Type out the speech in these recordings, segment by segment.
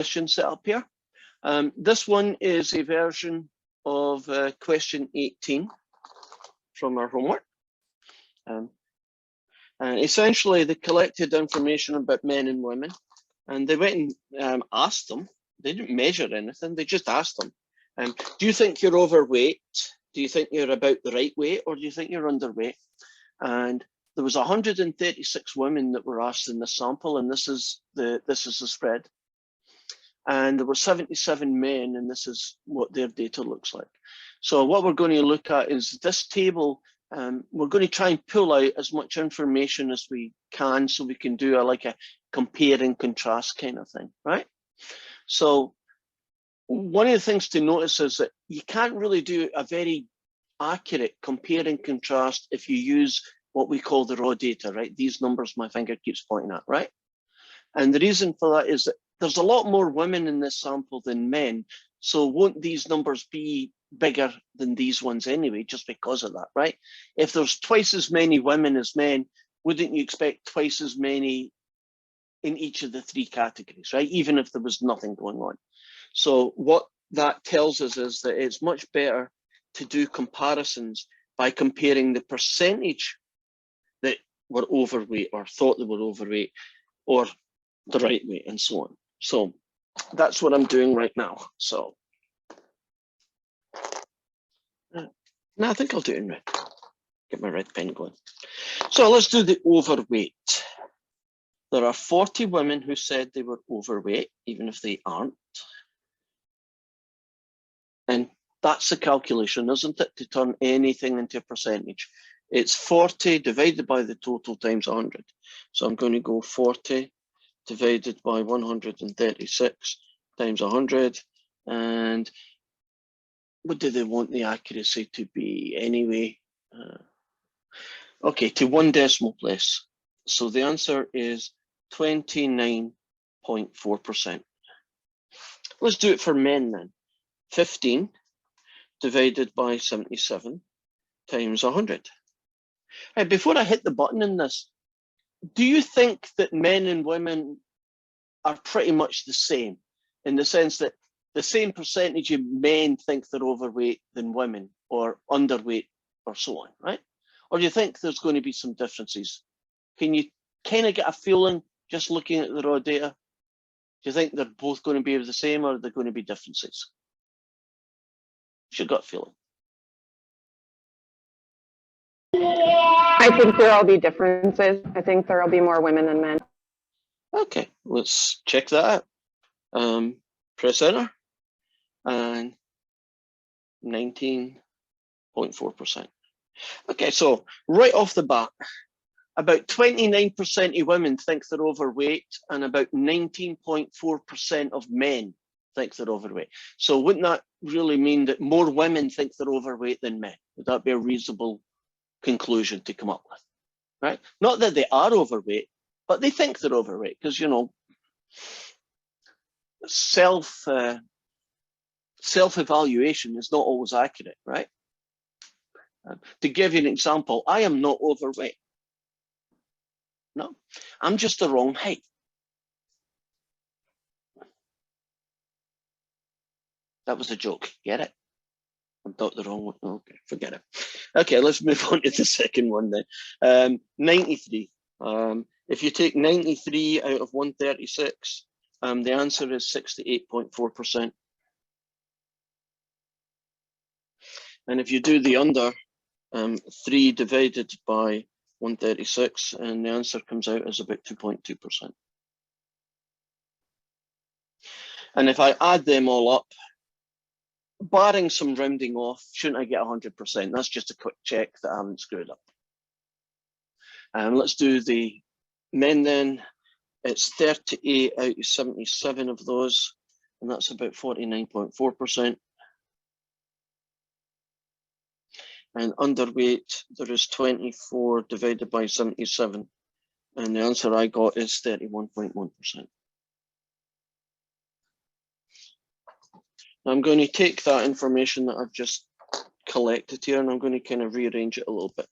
question set up here. This one is a version of question 18 from our homework. And essentially, they collected information about men and women, and they went and asked them. They didn't measure anything, they just asked them, do you think you're overweight? Do you think you're about the right weight, or do you think you're underweight? And there was 136 women that were asked in this sample, and this is the spread. And there were 77 men, and this is what their data looks like. So what we're going to look at is this table. We're going to try and pull out as much information as we can, so we can do like a compare and contrast kind of thing, right? So one of the things to notice is that you can't really do a very accurate compare and contrast if you use what we call the raw data, right? These numbers my finger keeps pointing at, right? And the reason for that is that there's a lot more women in this sample than men. So won't these numbers be bigger than these ones anyway, just because of that, right? If there's twice as many women as men, wouldn't you expect twice as many in each of the three categories, right? Even if there was nothing going on. So what that tells us is that it's much better to do comparisons by comparing the percentage that were overweight or thought they were overweight or the right weight and so on. So that's what I'm doing right now. So no, I think I'll do it in red. Get my red pen going. So let's do the overweight. There are 40 women who said they were overweight, even if they aren't. And that's the calculation, isn't it? To turn anything into a percentage. It's 40 divided by the total times 100. So I'm going to go 40 divided by 136 times 100. And what do they want the accuracy to be anyway? Okay, to 1 decimal place. So the answer is 29.4%. Let's do it for men then. 15 divided by 77 times 100. Right, before I hit the button in this, do you think that men and women are pretty much the same, in the sense that the same percentage of men think they're overweight than women, or underweight, or so on, right? Or do you think there's going to be some differences? Can you kind of get a feeling just looking at the raw data? Do you think they're both going to be the same, or are there going to be differences? What's your gut feeling? I think there'll be differences. I think there'll be more women than men. Okay, let's check that out. Press enter, and 19.4%. Okay, so right off the bat, about 29% of women think they're overweight, and about 19.4% of men think they're overweight. So wouldn't that really mean that more women think they're overweight than men? Would that be a reasonable conclusion to come up with, right? Not that they are overweight, but they think they're overweight, because, you know, self-evaluation is not always accurate, right? To give you an example, I am not overweight. No, I'm just the wrong height. That was a joke, get it? I'm not the wrong one. Okay, forget it. Okay, let's move on to the second one then. 93. If you take 93 out of 136, the answer is 68.4%. And if you do the under, 3 divided by 136, and the answer comes out as about 2.2%. And if I add them all up, barring some rounding off, shouldn't I get 100%? That's just a quick check that I haven't screwed up. Let's do the men then. It's 38 out of 77 of those, and that's about 49.4%. And underweight, there is 24 divided by 77, and the answer I got is 31.1%. I'm going to take that information that I've just collected here, and I'm going to kind of rearrange it a little bit.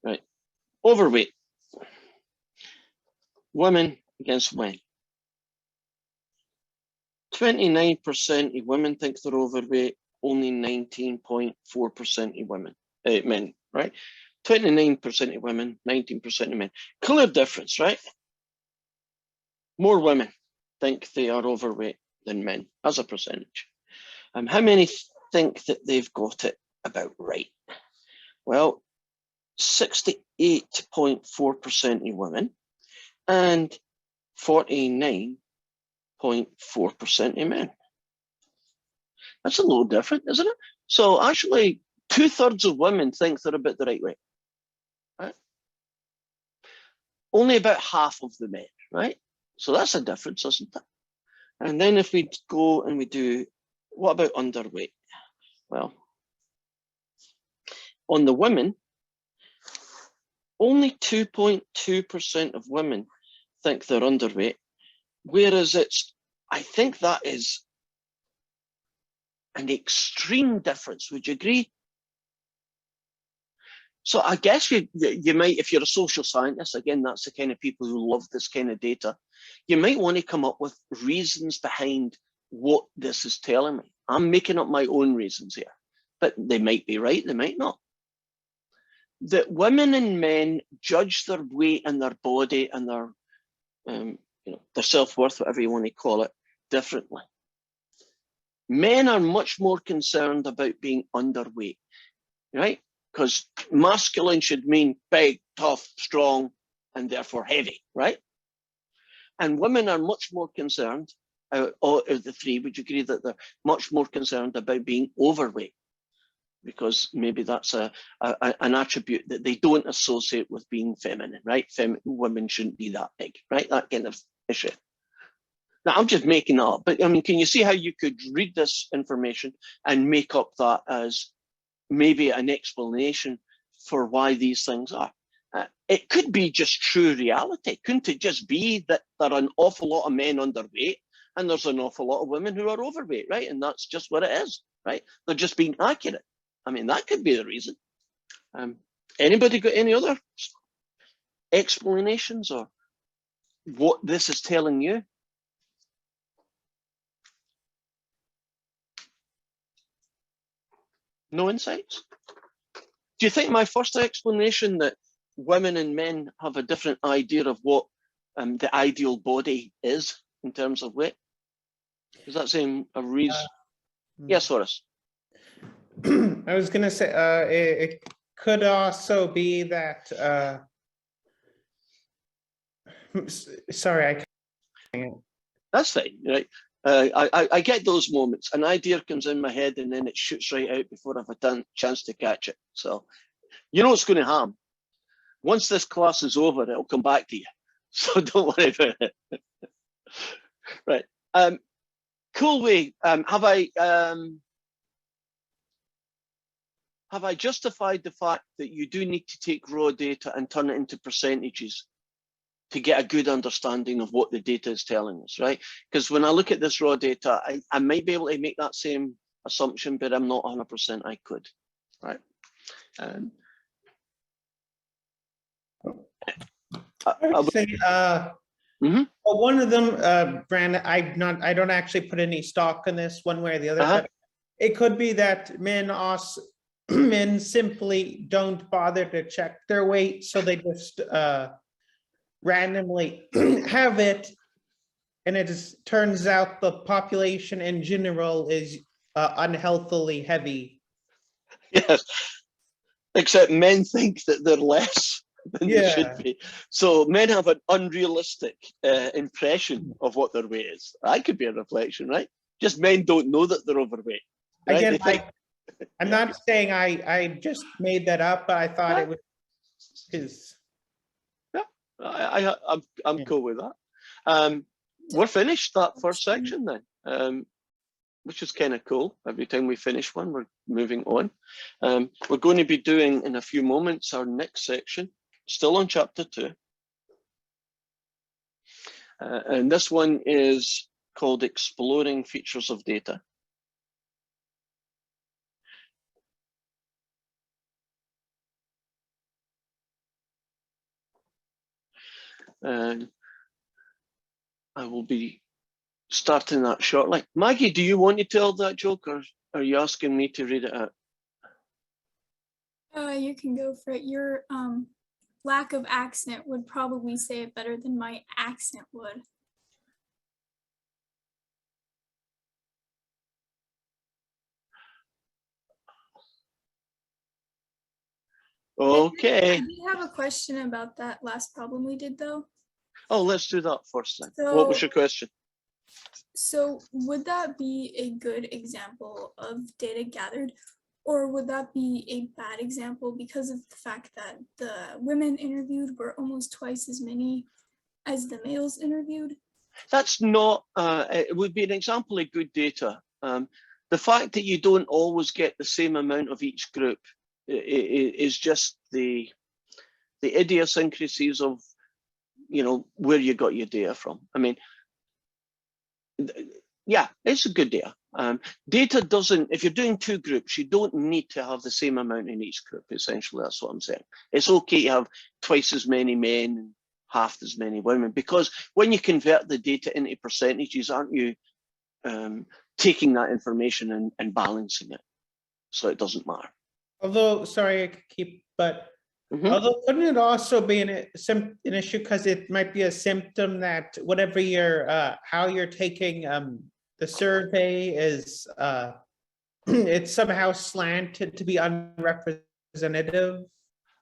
Right, overweight. women against men. 29% of women think they're overweight, only 19.4% of women, men, right? 29% of women, 19% of men. Clear difference, right? More women think they are overweight than men as a percentage. How many think that they've got it about right? Well, 68.4% of women and 49.4% of men. That's a little different, isn't it? So actually, 2/3 of women think they're about the right way, right? Only about half of the men, right? So that's a difference, isn't it? And then if we go and we do, what about underweight? Well, on the women, only 2.2% of women think they're underweight, whereas I think that is an extreme difference. Would you agree? So I guess you might, if you're a social scientist, again, that's the kind of people who love this kind of data, you might want to come up with reasons behind what this is telling me. I'm making up my own reasons here, but they might be right, they might not. That women and men judge their weight and their body and their their self-worth, whatever you want to call it, differently. Men are much more concerned about being underweight, right? Because masculine should mean big, tough, strong, and therefore heavy, right? And women are much more concerned, all of the three, would you agree that they're much more concerned about being overweight? Because maybe that's an attribute that they don't associate with being feminine, right? Women shouldn't be that big, right? That kind of issue. Now, I'm just making that up, but I mean, can you see how you could read this information and make up that as maybe an explanation for why these things are? It could be just true reality. Couldn't it just be that there are an awful lot of men underweight and there's an awful lot of women who are overweight, right? And that's just what it is, right? They're just being accurate. I mean, that could be the reason. Anybody got any other explanations or what this is telling you? No insights? Do you think my first explanation that women and men have a different idea of what the ideal body is in terms of weight? Does that seem a reason? Yes, Horace. I was going to say it could also be that. Sorry, I can't. That's fine, right? I get those moments. An idea comes in my head and then it shoots right out before I've had a chance to catch it. So, you know what's going to happen. Once this class is over, it'll come back to you. So don't worry about it. Right. Cool way. Have I justified the fact that you do need to take raw data and turn it into percentages to get a good understanding of what the data is telling us, right? Because when I look at this raw data, I might be able to make that same assumption, but I'm not 100% I could, right? I would say, well, one of them, Brandon, I don't actually put any stock in this one way or the other, but it could be that men simply don't bother to check their weight, so they just randomly have it, and it just turns out the population in general is unhealthily heavy. Yes, except men think that they're less than they should be. So men have an unrealistic impression of what their weight is. That could be a reflection, right? Just men don't know that they're overweight. Right? Again, I'm not saying I just made that up, but I thought it was his. Yeah, I'm cool with that. We're finished that first section then, which is kind of cool. Every time we finish one, we're moving on. We're going to be doing in a few moments our next section, still on chapter 2. And this one is called Exploring Features of Data. I will be starting that shortly. Maggie, do you want to tell that joke, or are you asking me to read it out? You can go for it. Your lack of accent would probably say it better than my accent would. Okay. I do have a question about that last problem we did, though. Oh, let's do that first then. What was your question? So would that be a good example of data gathered, or would that be a bad example because of the fact that the women interviewed were almost twice as many as the males interviewed? That's not, it would be an example of good data. The fact that you don't always get the same amount of each group is just the idiosyncrasies of, you know, where you got your data from. I mean, yeah, it's a good data. Data doesn't, if you're doing two groups, you don't need to have the same amount in each group. Essentially, that's what I'm saying. It's okay to have twice as many men and half as many women, because when you convert the data into percentages, aren't you taking that information and balancing it so it doesn't matter? Although, sorry, I could keep, but although couldn't it also be an issue because it might be a symptom that whatever you're, how you're taking the survey is, it's somehow slanted to be unrepresentative?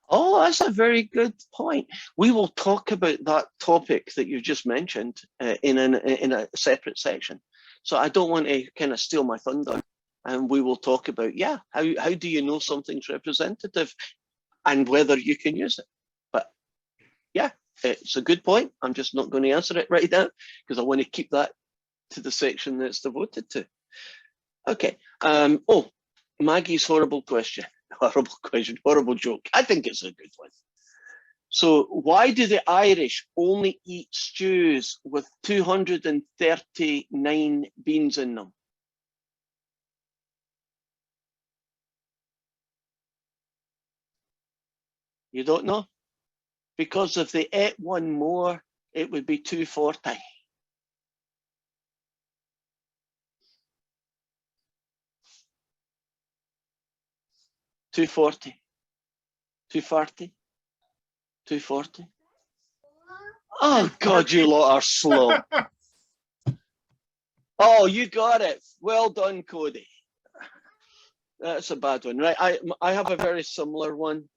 Oh, that's a very good point. We will talk about that topic that you just mentioned in a separate section. So I don't want to kind of steal my thunder. And we will talk about, yeah, how do you know something's representative and whether you can use it? But yeah, it's a good point. I'm just not going to answer it right now because I want to keep that to the section that's devoted to. Okay. Oh, Maggie's horrible question. Horrible question, horrible joke. I think it's a good one. So why do the Irish only eat stews with 239 beans in them? You don't know? Because if they ate one more, it would be 240. $240. Oh God, you lot are slow. Oh, you got it. Well done, Cody. That's a bad one, right? I have a very similar one.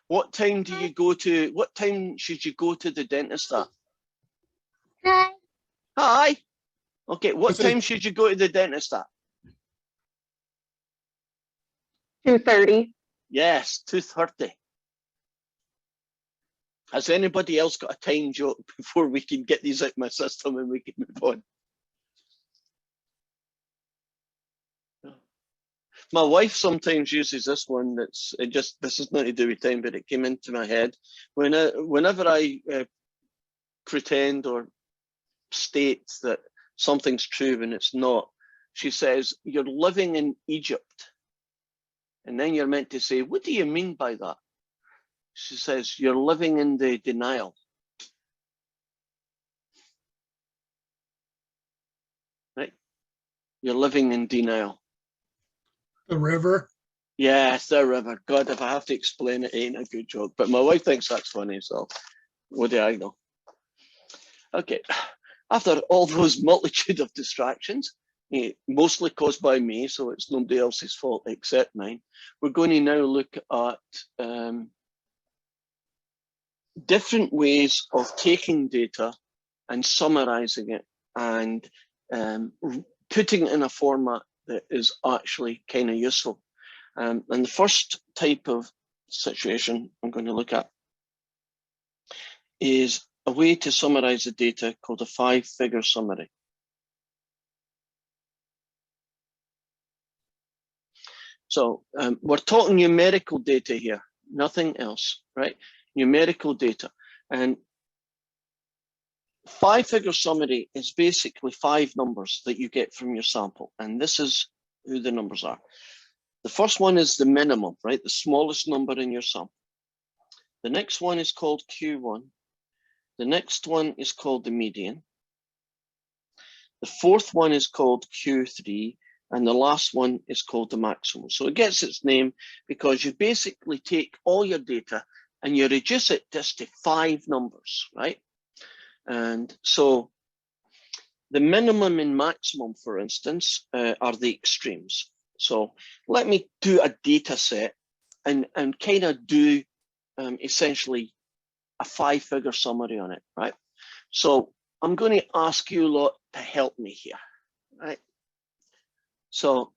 What time do you go to? What time should you go to the dentist at? Hi. Hi. Okay. What time should you go to the dentist at? 2:30. Yes, 2:30. Has anybody else got a time joke before we can get these out of my system and we can move on? My wife sometimes uses this one. This is not to do with time, but it came into my head whenever I pretend or state that something's true when it's not. She says, "You're living in Egypt," and then you're meant to say, "What do you mean by that?" She says, "You're living in the denial." Right? You're living in denial. The river. Yes, the river. God, if I have to explain it, ain't a good joke. But my wife thinks that's funny, so what do I know? Okay. After all those multitude of distractions, mostly caused by me, so it's nobody else's fault except mine, we're going to now look at different ways of taking data and summarizing it and putting it in a format that is actually kind of useful. And the first type of situation I'm going to look at is a way to summarize the data called a 5-figure summary. So we're talking numerical data here, nothing else, right? Numerical data. And 5-figure summary is basically 5 numbers that you get from your sample. And this is who the numbers are. The first one is the minimum, right? The smallest number in your sample. The next one is called Q1. The next one is called the median. The fourth one is called Q3, and the last one is called the maximum. So it gets its name because you basically take all your data and you reduce it just to 5 numbers, right? And so the minimum and maximum, for instance, are the extremes. So let me do a data set and kind of do essentially a 5-figure summary on it, right? So I'm going to ask you lot to help me here, right? So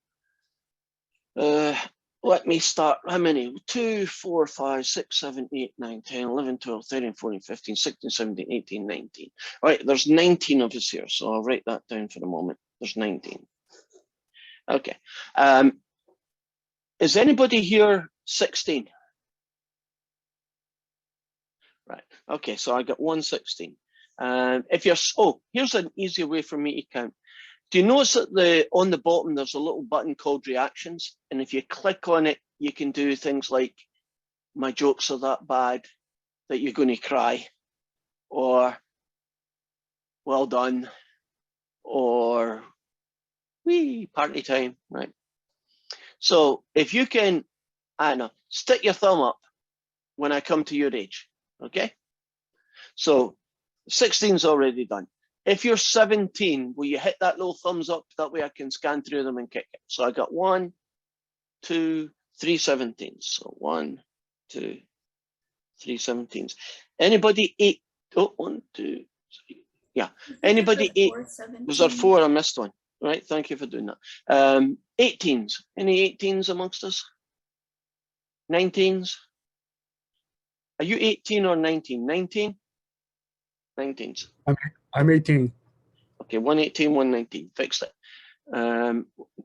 let me start. How many? 2, 4, 5, 6, 7, 8, 9, 10, 11, 12, 13, 14, 15, 16, 17, 18, 19. All right, there's 19 of us here, so I'll write that down for the moment. There's 19. Okay. Is anybody here 16? Right. Okay, so I got 116. If you're, oh, here's an easier way for me to count. Do you notice that on the bottom there's a little button called reactions, and if you click on it, you can do things like my jokes are that bad that you're going to cry, or well done, or wee party time, right? So if you can, I don't know, stick your thumb up when I come to your age, okay? So 16's already done. If you're 17, will you hit that little thumbs up? That way I can scan through them and kick it. So I got 1, 2, 3 17s. So 1, 2, 3 17s. Anybody 8? Oh, 1, 2, 3. Yeah. Anybody 8? Was there 4? I missed one. Right. Thank you for doing that. 18s. Any 18s amongst us? 19s? Are you 18 or 19? 19? 19s. I'm 18. Okay, 118, 119. Fixed it.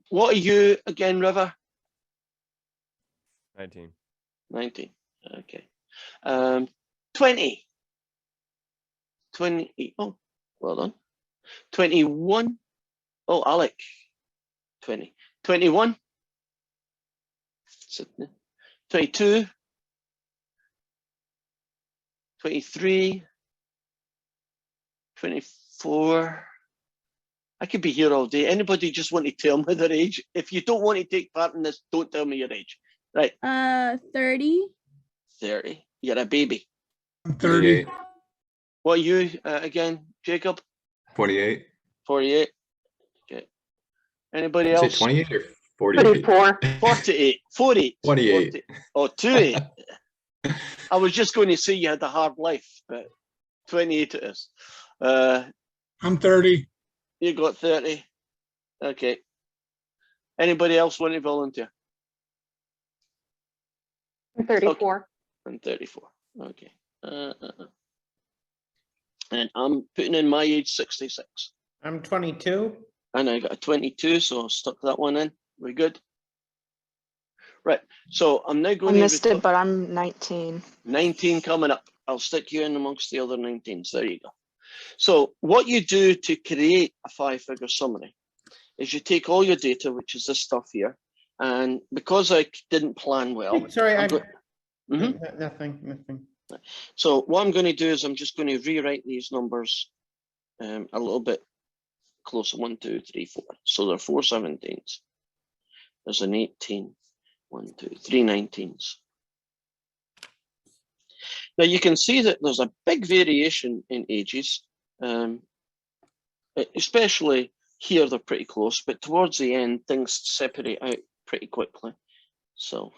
What are you again, River? 19. 19. Okay. 20. 20. Oh, well done. 21. Oh, Alec. 20. 21. 22. 23. 24. I could be here all day. Anybody just want to tell me their age? If you don't want to take part in this, don't tell me your age. Right. 30. 30. You're a baby. I'm 30. What are you again, Jacob? 28. 48. Okay. Anybody Say else? 28 or 48? 34. 48. 48. 28. 40. Oh, 28. I was just going to say you had a hard life, but 28 it is. I'm 30. You got 30. Okay. Anybody else want to volunteer? I'm 34. I'm 34. Okay. And I'm putting in my age 66. I'm 22. And I got a 22, so I'll stuck that one in. We good? Right. So I'm now I going to missed it, but I'm 19. 19 coming up. I'll stick you in amongst the other 19s. There you go. So what you do to create a 5-figure summary is you take all your data, which is this stuff here, and because I didn't plan well, Sorry, I'm Mhm. nothing. So what I'm going to do is I'm just going to rewrite these numbers a little bit closer. 1, 2, 3, 4. So there are 4 17s. There's an 18. 1, 2, 3 19s. Now you can see that there's a big variation in ages, especially here they're pretty close, but towards the end things separate out pretty quickly. So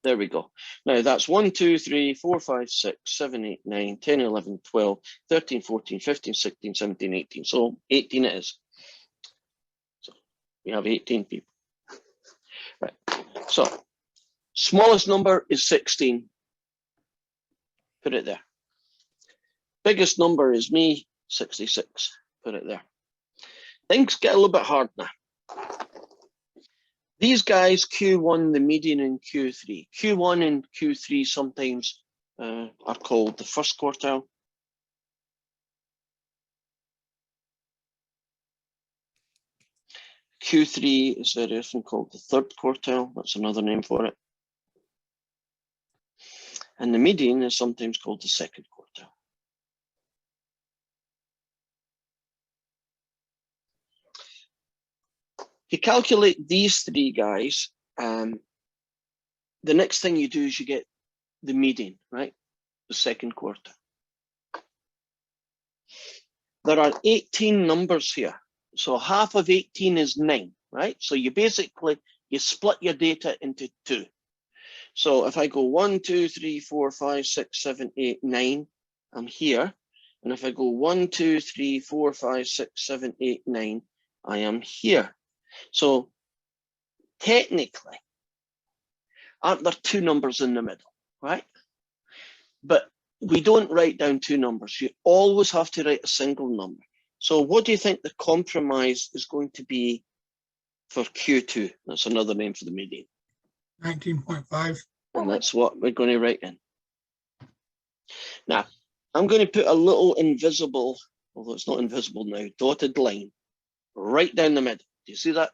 there we go. Now that's 1, 2, 3, 4, 5, 6, 7, 8, 9, 10, 11, 12, 13, 14, 15, 16, 17, 18. So 18 it is. So we have 18 people. Right. So smallest number is 16. Put it there. Biggest number is me, 66. Put it there. Things get a little bit hard now. These guys, Q1, the median, and Q3. Q1 and Q3 sometimes are called the first quartile. Q3 is very often called the third quartile. That's another name for it. And the median is sometimes called the second quartile. To calculate these three guys, the next thing you do is you get the median, right? The second quarter. There are 18 numbers here. So half of 18 is 9, right? So you basically, you split your data into 2. So if I go 1, 2, 3, 4, 5, 6, 7, 8, 9, I'm here. And if I go 1, 2, 3, 4, 5, 6, 7, 8, 9, I am here. So technically, aren't there 2 numbers in the middle, right? But we don't write down 2 numbers. You always have to write a single number. So what do you think the compromise is going to be for Q2? That's another name for the median. 19.5. And that's what we're going to write in. Now, I'm going to put a little invisible, although it's not invisible now, dotted line right down the middle. Do you see that?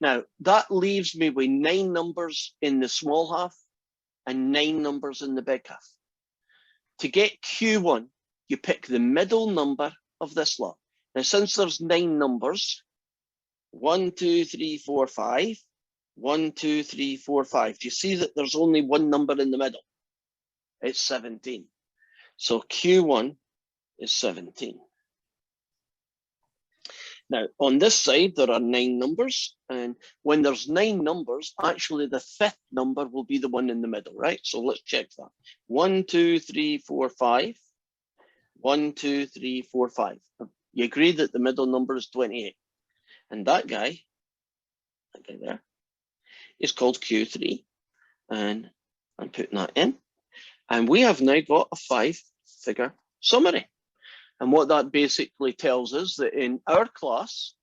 Now, that leaves me with 9 numbers in the small half and 9 numbers in the big half. To get Q1, you pick the middle number of this lot. Now, since there's 9 numbers, 1, 2, 3, 4, 5, 1, 2, 3, 4, 5. Do you see that there's only 1 number in the middle? It's 17. So Q1 is 17. Now, on this side, there are 9 numbers. And when there's 9 numbers, actually the 5th number will be the one in the middle, right? So let's check that. 1, 2, 3, 4, 5. 1, 2, 3, 4, 5. You agree that the middle number is 28. And that guy there, is called Q3. And I'm putting that in. And we have now got a 5-figure summary. And what that basically tells us that in our class,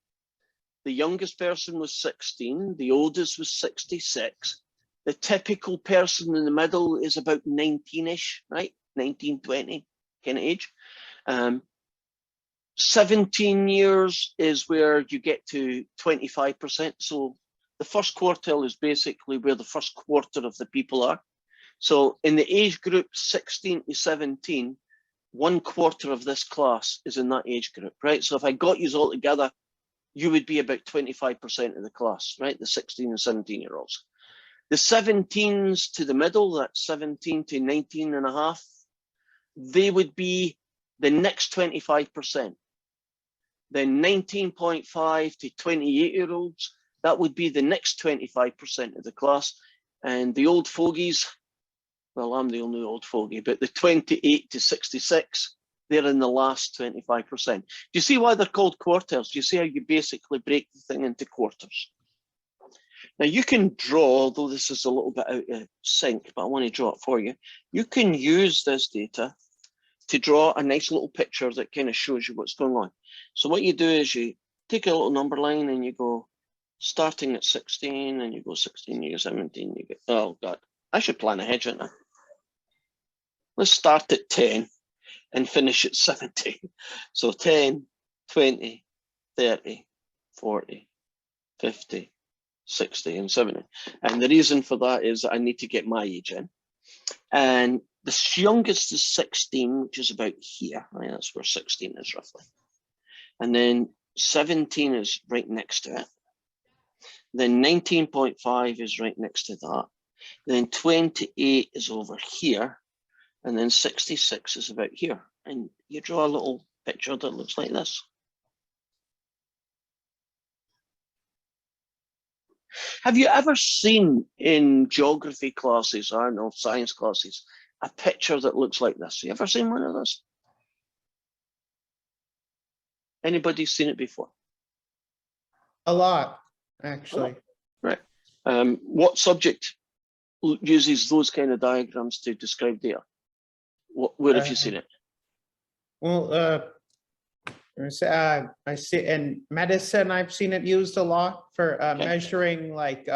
the youngest person was 16, the oldest was 66. The typical person in the middle is about 19-ish, right? 19, 20 kind of age. 17 years is where you get to 25%. So the first quartile is basically where the first quarter of the people are. So in the age group 16 to 17, 1/4 of this class is in that age group, right? So if I got you all together, you would be about 25% of the class, right? The 16 and 17-year-olds. The 17s to the middle, that's 17 to 19 and a half, they would be the next 25%. Then 19.5 to 28-year-olds, that would be the next 25% of the class. And the old fogies, well, I'm the only old fogey, but the 28 to 66, they're in the last 25%. Do you see why they're called quartiles? Do you see how you basically break the thing into quarters? Now you can draw, although this is a little bit out of sync, but I want to draw it for you. You can use this data to draw a nice little picture that kind of shows you what's going on. So what you do is you take a little number line and you go starting at 16 and you go 16, you go 17, you get, oh God, I should plan ahead, shouldn't I? Let's start at 10 and finish at 17. So 10, 20, 30, 40, 50, 60, and 70. And the reason for that is that I need to get my age in. And the youngest is 16, which is about here. Right? That's where 16 is roughly. And then 17 is right next to it. Then 19.5 is right next to that. Then 28 is over here. And then 66 is about here. And you draw a little picture that looks like this. Have you ever seen in geography classes, I don't know, science classes, a picture that looks like this? You ever seen one of those? Anybody seen it before? A lot, actually. Right. What subject uses those kind of diagrams to describe data? Where have you seen it? Well, I see in medicine, I've seen it used a lot for measuring like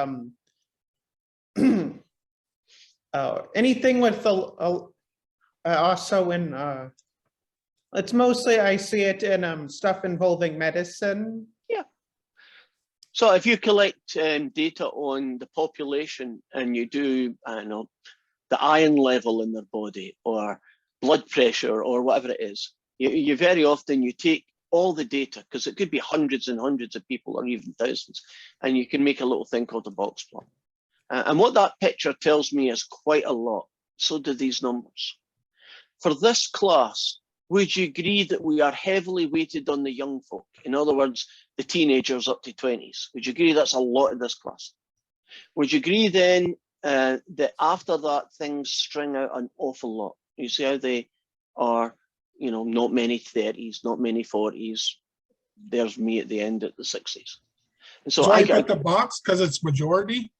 anything with the also in it's mostly I see it in stuff involving medicine. Yeah. So if you collect data on the population and you do, I don't know, the iron level in their body or blood pressure or whatever it is, you very often you take all the data, because it could be hundreds and hundreds of people or even thousands, and you can make a little thing called a box plot. And what that picture tells me is quite a lot. So do these numbers. For this class, would you agree that we are heavily weighted on the young folk? In other words, the teenagers up to 20s. Would you agree that's a lot in this class? Would you agree then that after that, things string out an awful lot? You see how they are, you know, not many 30s, not many 40s. There's me at the end at the 60s. And so So I I put the box because it's majority,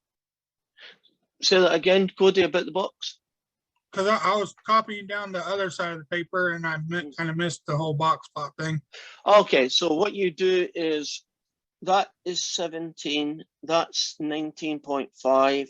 say that again, Cody, about the box. because I was copying down the other side of the paper and I kind of missed the whole box plot thing. Okay, so what you do is that is 17, that's 19.5,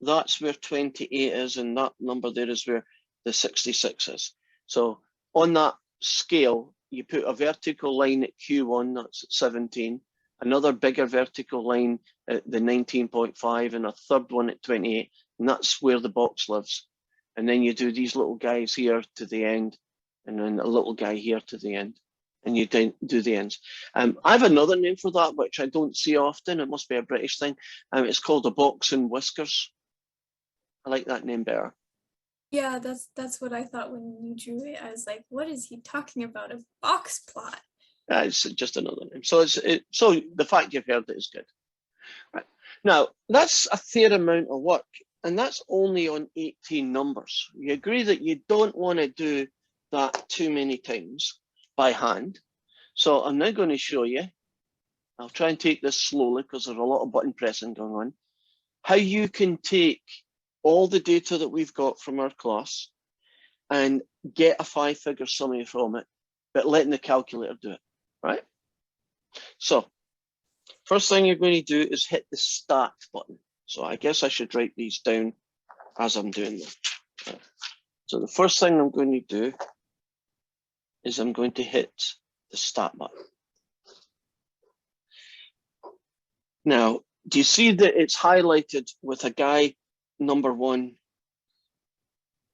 that's where 28 is, and that number there is where the 66 is. So on that scale, you put a vertical line at Q1, that's at 17, another bigger vertical line at the 19.5, and a third one at 28, and that's where the box lives. And then you do these little guys here to the end, and then a little guy here to the end, and you do the ends. I have another name for that, which I don't see often. It must be a British thing. It's called a box and whiskers. I like that name better. Yeah, that's what I thought when you drew it. I was like, what is he talking about? A box plot? It's just another name. So so the fact you've heard it is good. Right. Now, that's a fair amount of work, and that's only on 18 numbers. You agree that you don't want to do that too many times by hand. So I'm now going to show you, I'll try and take this slowly because there's a lot of button pressing going on, how you can take all the data that we've got from our class and get a 5-figure summary from it, but letting the calculator do it, right? So first thing you're going to do is hit the start button. So I guess I should write these down as I'm doing them. So the first thing I'm going to do is I'm going to hit the start button. Now, do you see that it's highlighted with a guy number 1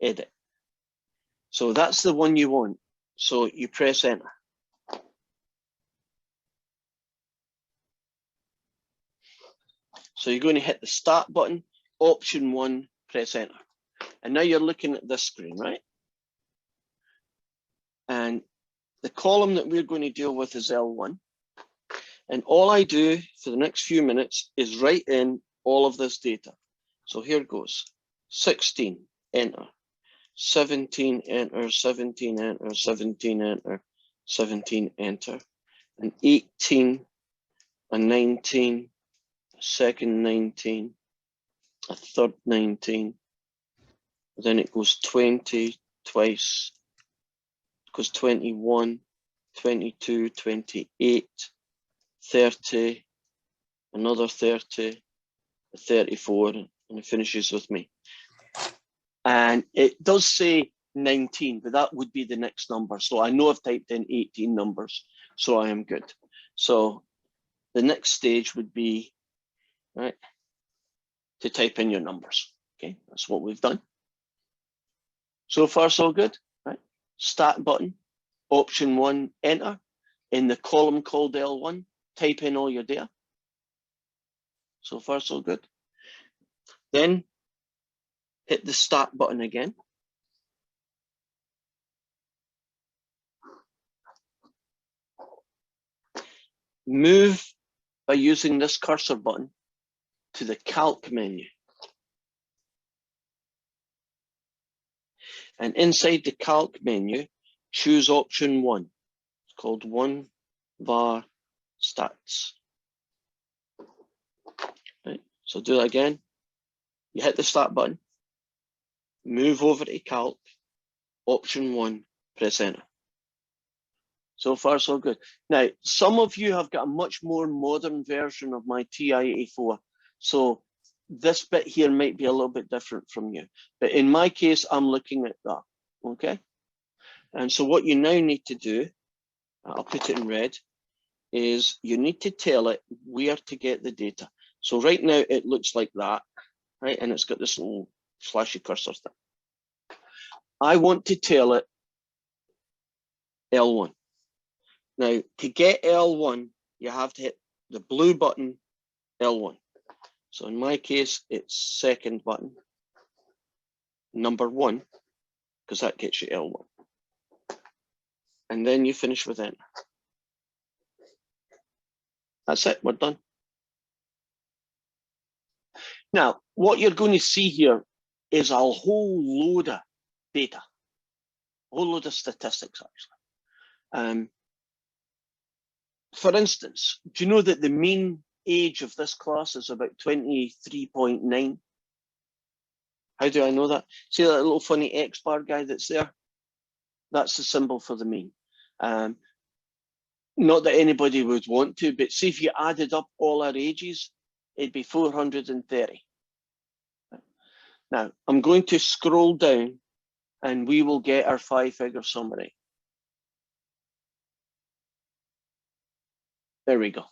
edit? So that's the one you want. So you press enter. So you're going to hit the start button, option 1, press enter. And now you're looking at this screen, right? And the column that we're going to deal with is L1. And all I do for the next few minutes is write in all of this data. So here it goes. 16, enter. 17, enter. 17, enter. 17, enter. 17, enter. And 18, a 19, a second 19, a third 19. Then it goes 20 twice. It goes 21, 22, 28, 30, another 30, 34, and it finishes with me. And it does say 19, but that would be the next number. So I know I've typed in 18 numbers, so I am good. So the next stage would be, right, to type in your numbers. Okay, that's what we've done. So far, so good, right? Start button, option 1, enter. In the column called L1, type in all your data. So far, so good. Then hit the start button again. Move by using this cursor button to the calc menu. And inside the calc menu, choose option 1. It's called 1 var stats. Right. So do that again. You hit the start button, move over to calc, option 1, press enter. So far, so good. Now, some of you have got a much more modern version of my TI-84. So this bit here might be a little bit different from you. But in my case, I'm looking at that, okay? And so what you now need to do, I'll put it in red, is you need to tell it where to get the data. So right now it looks like that, right? And it's got this little flashy cursor thing. I want to tell it L1. Now, to get L1, you have to hit the blue button, L1. So in my case, it's second button, number 1, because that gets you L1. And then you finish with enter. That's it, we're done. Now, what you're going to see here is a whole load of data, a whole load of statistics, actually. For instance, do you know that the mean age of this class is about 23.9? How do I know that? See that little funny X bar guy that's there? That's the symbol for the mean. Not that anybody would want to, but see if you added up all our ages, it'd be 430. Now, I'm going to scroll down and we will get our 5-figure summary. There we go.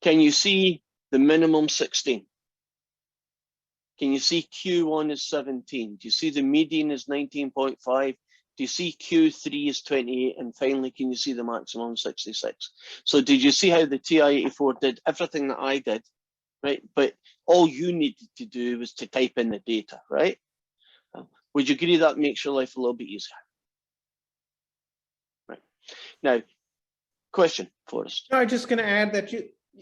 Can you see the minimum 16? Can you see Q1 is 17? Do you see the median is 19.5? Do you see Q3 is 28? And finally, can you see the maximum 66? So did you see how the TI-84 did everything that I did, right? But all you needed to do was to type in the data, right? Would you agree that makes your life a little bit easier? Right. Now, question, Forrest. No, I'm just going to add that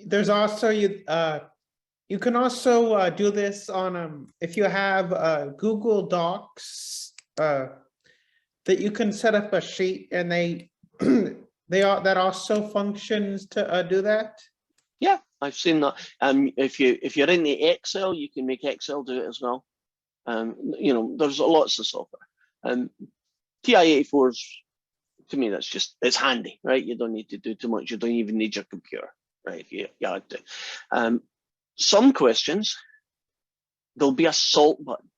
there's also you can also do this on if you have Google Docs that you can set up a sheet and that also functions to do that. Yeah, I've seen that. If you're in the Excel, you can make Excel do it as well. You know, there's lots of software. TI-84s, to me, it's handy, right? You don't need to do too much. You don't even need your computer, right? You have to. Some questions, there'll be a salt button,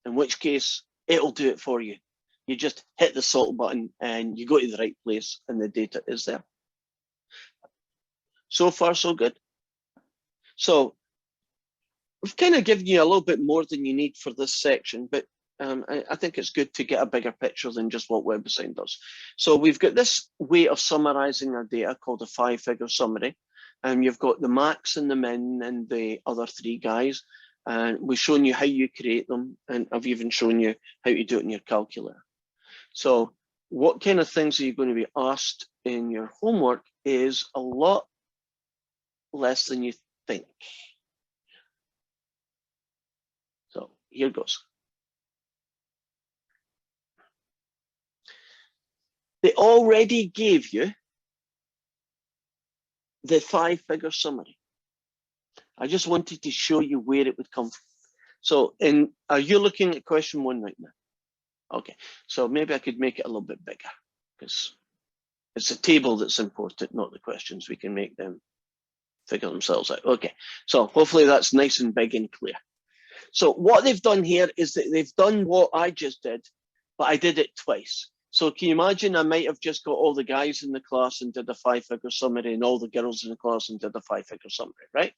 in which case it'll do it for you. You just hit the salt button and you go to the right place and the data is there. So far, so good. So we've kind of given you a little bit more than you need for this section, but I think it's good to get a bigger picture than just what WebAssign does. So we've got this way of summarizing our data called a 5-figure summary. You've got the max and the min and the other 3 guys. And we've shown you how you create them, and I've even shown you how to do it in your calculator. So what kind of things are you going to be asked in your homework is a lot less than you think. So here goes. They already gave you the 5-figure summary. I just wanted to show you where it would come from. So are you looking at question 1 right now? Okay, so maybe I could make it a little bit bigger because it's a table that's important, not the questions. We can make them figure themselves out. Okay, so hopefully that's nice and big and clear. So what they've done here is that they've done what I just did, but I did it twice. So can you imagine I might have just got all the guys in the class and did a 5-figure summary and all the girls in the class and did a 5-figure summary, right?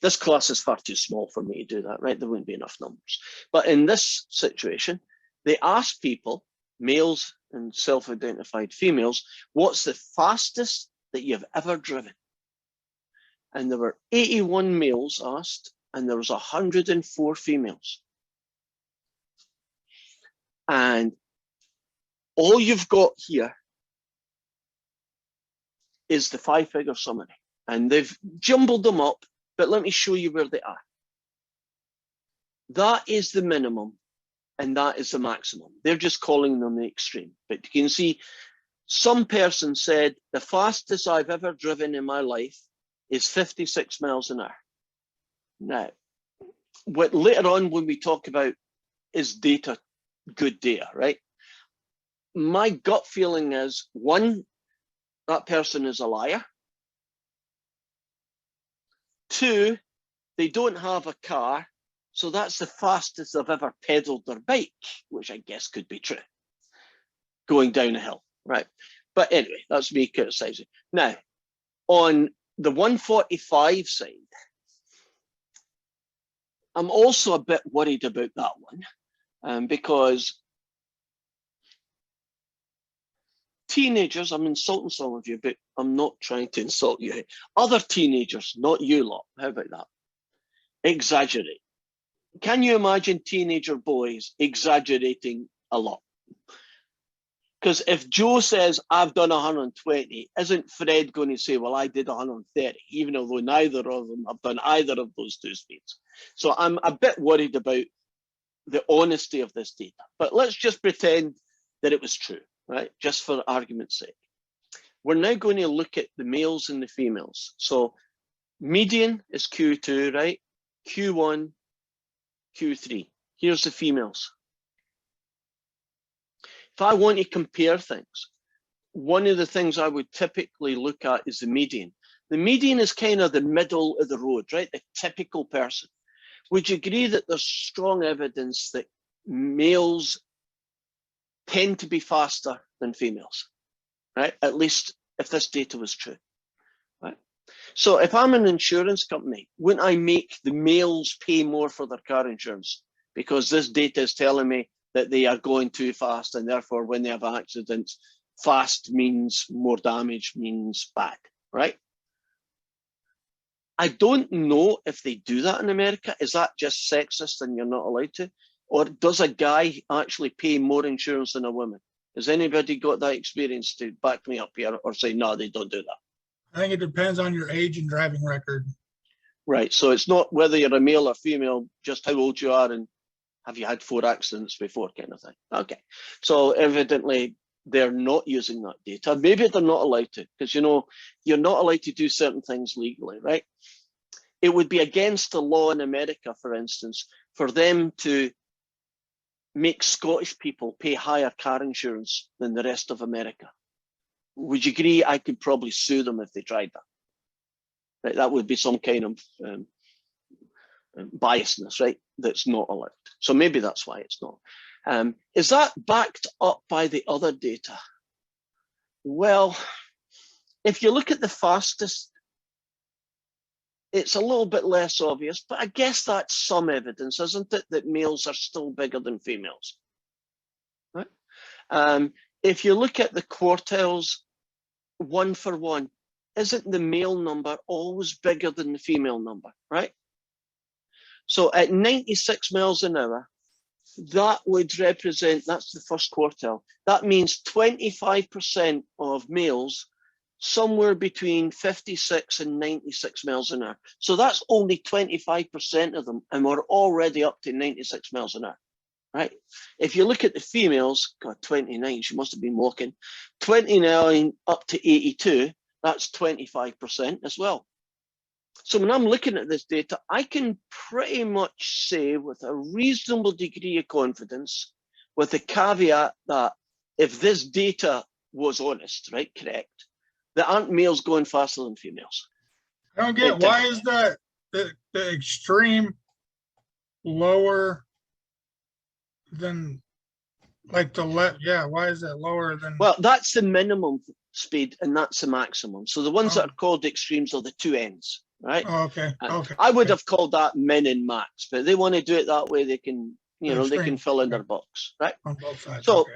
This class is far too small for me to do that, right? There wouldn't be enough numbers. But in this situation, they asked people, males and self-identified females, what's the fastest that you've ever driven? And there were 81 males asked, and there was 104 females. And all you've got here is the 5-figure summary. And they've jumbled them up, but let me show you where they are. That is the minimum, and that is the maximum. They're just calling them the extreme. But you can see some person said, the fastest I've ever driven in my life is 56 miles an hour. Now, what later on when we talk about is data, good data, right? My gut feeling is, 1, that person is a liar. 2, they don't have a car, so that's the fastest they've ever pedaled their bike, which I guess could be true, going down a hill, right? But anyway, that's me criticizing. Now, on the 145 side, I'm also a bit worried about that one, because teenagers, I'm insulting some of you, but I'm not trying to insult you. Other teenagers, not you lot. How about that? Exaggerate. Can you imagine teenager boys exaggerating a lot? Because if Joe says, I've done 120, isn't Fred going to say, well, I did 130, even although neither of them have done either of those two speeds? So I'm a bit worried about the honesty of this data. But let's just pretend that it was true, right? Just for argument's sake. We're now going to look at the males and the females. So median is Q2, right? Q1, Q3. Here's the females. If I want to compare things, one of the things I would typically look at is the median. The median is kind of the middle of the road, right? The typical person. Would you agree that there's strong evidence that males tend to be faster than females, right? At least if this data was true, right? So if I'm an insurance company, wouldn't I make the males pay more for their car insurance? Because this data is telling me that they are going too fast, and therefore when they have accidents, fast means more damage, means bad, right? I don't know if they do that in America. Is that just sexist and you're not allowed to? Or does a guy actually pay more insurance than a woman? Has anybody got that experience to back me up here or say, no, they don't do that? I think it depends on your age and driving record. Right, so it's not whether you're a male or female, just how old you are and have you had 4 accidents before kind of thing. Okay, so evidently they're not using that data. Maybe they're not allowed to, because you know, you're not allowed to do certain things legally, right? It would be against the law in America, for instance, for them to make Scottish people pay higher car insurance than the rest of America. Would you agree I could probably sue them if they tried that? Right, that would be some kind of biasness, right? That's not allowed. So maybe that's why it's not. Is that backed up by the other data? Well, if you look at the fastest, it's a little bit less obvious, but I guess that's some evidence, isn't it, that males are still bigger than females, right? If you look at the quartiles, 1 for 1, isn't the male number always bigger than the female number, right? So at 96 miles an hour, that would represent, that's the first quartile. That means 25% of males somewhere between 56 and 96 miles an hour. So that's only 25% of them, and we're already up to 96 miles an hour, right? If you look at the females, God, 29, she must have been walking, 29 up to 82, that's 25% as well. So when I'm looking at this data, I can pretty much say with a reasonable degree of confidence, with the caveat that if this data was honest, right, correct, there aren't males going faster than females. I don't get, why is that the extreme lower than like yeah, why is that lower than? Well, that's the minimum speed and that's the maximum. So the ones that are called extremes are the two ends, right? Oh, okay, okay. I would have called that min and max, but they want to do it that way. They can, you know, they can fill in their box, right? On both sides. So okay.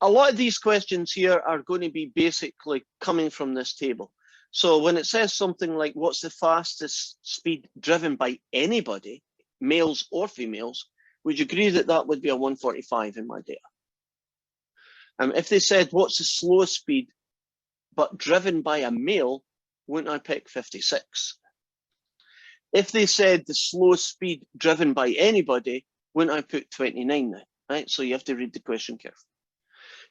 a lot of these questions here are going to be basically coming from this table. So when it says something like, what's the fastest speed driven by anybody, males or females, would you agree that that would be a 145 in my data? If they said, what's the slowest speed, but driven by a male, wouldn't I pick 56? If they said the slowest speed driven by anybody, wouldn't I put 29 now, right? So you have to read the question carefully.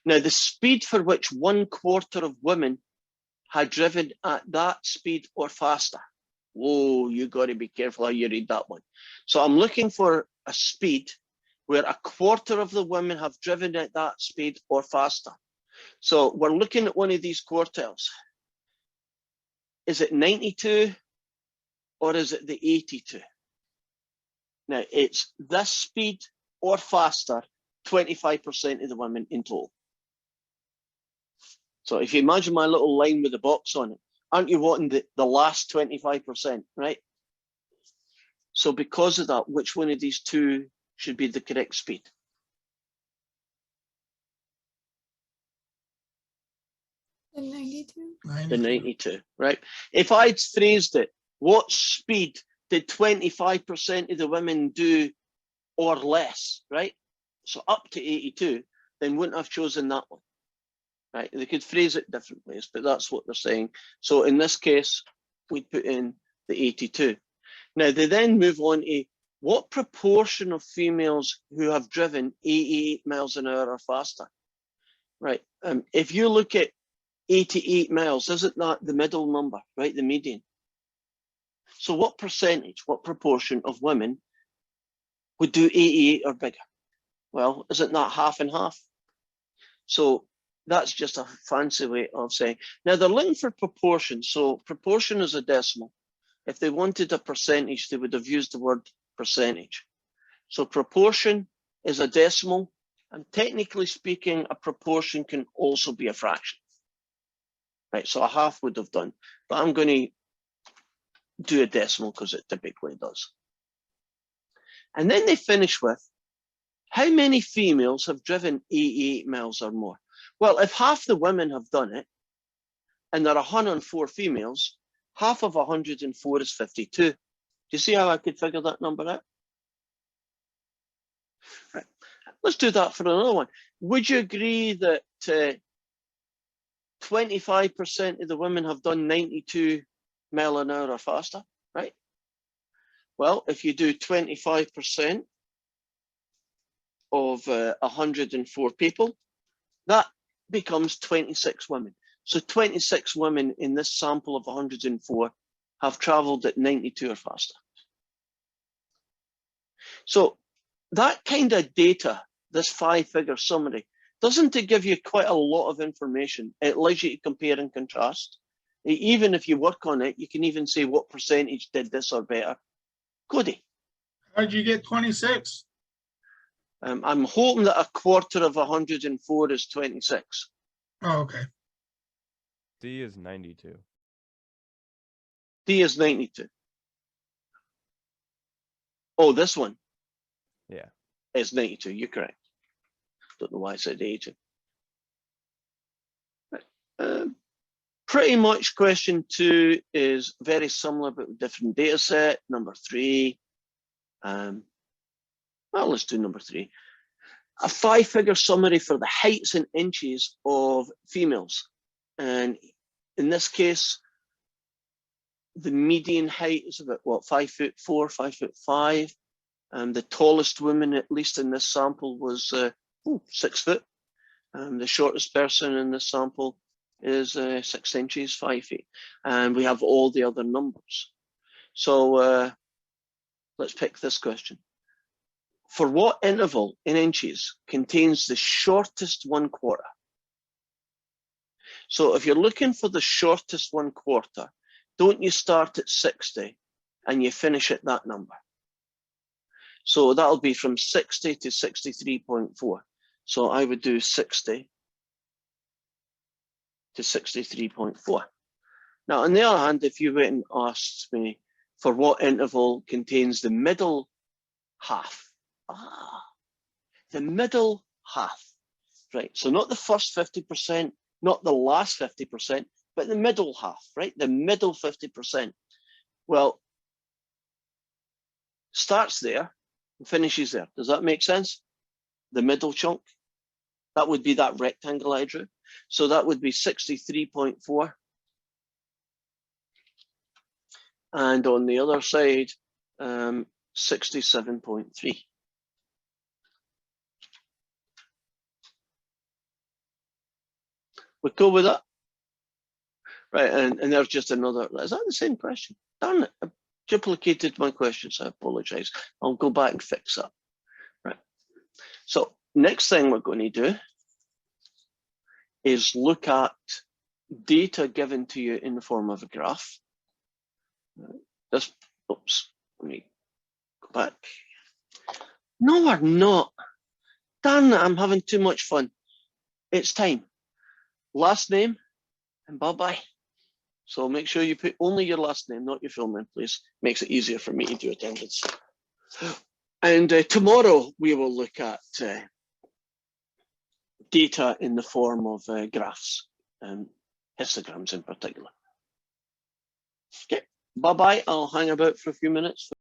Now, the speed for which 1/4 of women had driven at that speed or faster. Whoa, you got to be careful how you read that one. So I'm looking for a speed where 1/4 of the women have driven at that speed or faster. So we're looking at one of these quartiles. Is it 92 or is it the 82? Now, it's this speed or faster, 25% of the women in total. So if you imagine my little line with a box on it, aren't you wanting the last 25%, right? So because of that, which one of these two should be the correct speed? The 92? The 92, right? If I'd phrased it, what speed did 25% of the women do or less, right? So up to 82, then wouldn't have chosen that one, right? They could phrase it different ways, but that's what they're saying. So in this case, we'd put in the 82. Now they then move on to what proportion of females who have driven 88 miles an hour or faster, right? If you look at 88 miles, isn't that the middle number, right? The median. So what percentage, what proportion of women would do 88 or bigger? Well, isn't that half and half? So that's just a fancy way of saying. Now they're looking for proportion. So proportion is a decimal. If they wanted a percentage, they would have used the word percentage. So proportion is a decimal, and technically speaking, a proportion can also be a fraction. Right, so a half would have done, but I'm going to do a decimal because it typically does. And then they finish with, how many females have driven 88 miles or more? Well, if half the women have done it, and there are 104 females, half of 104 is 52. Do you see how I could figure that number out? Right. Let's do that for another one. Would you agree that 25% of the women have done 92 mile an hour or faster, right? Well, if you do 25% of 104 people, that becomes 26 women. So 26 women in this sample of 104 have traveled at 92 or faster. So that kind of data, this 5-figure summary, doesn't it give you quite a lot of information? It allows you to compare and contrast. Even if you work on it, you can even say what percentage did this or better. Cody. How'd you get 26? I'm hoping that a quarter of 104 is 26. Oh, okay. D is 92. D is 92. Oh, this one? Yeah. Is 92, you're correct. Don't know why I said 82. Pretty much question 2 is very similar but with different data set. Number 3. Well, let's do number 3. A 5-figure summary for the heights in inches of females. And in this case, the median height is about what, 5'4", 5'5". The tallest woman, at least in this sample, was 6 foot. The shortest person in this sample is 6 inches, 5 feet. And we have all the other numbers. So let's pick this question. For what interval in inches contains the shortest 1/4? So if you're looking for the shortest 1/4, don't you start at 60 and you finish at that number? So that'll be from 60 to 63.4. So I would do 60 to 63.4. Now, on the other hand, if you went and asked me for what interval contains the middle half, the middle half, right? So not the first 50%, not the last 50%, but the middle half, right? The middle 50%. Well, starts there and finishes there. Does that make sense? The middle chunk, that would be that rectangle I drew. So that would be 63.4. And on the other side, 67.3. We go with that? Right, and there's just another, is that the same question? Darn it, I duplicated my questions, I apologize. I'll go back and fix that. Right, so next thing we're going to do is look at data given to you in the form of a graph. This, oops, let me go back. No, we're not. Darn it, I'm having too much fun. It's time. Last name and bye-bye. So make sure you put only your last name, not your full name, please. Makes it easier for me to do attendance. And tomorrow we will look at data in the form of graphs. histograms in particular. Okay, bye-bye. I'll hang about for a few minutes.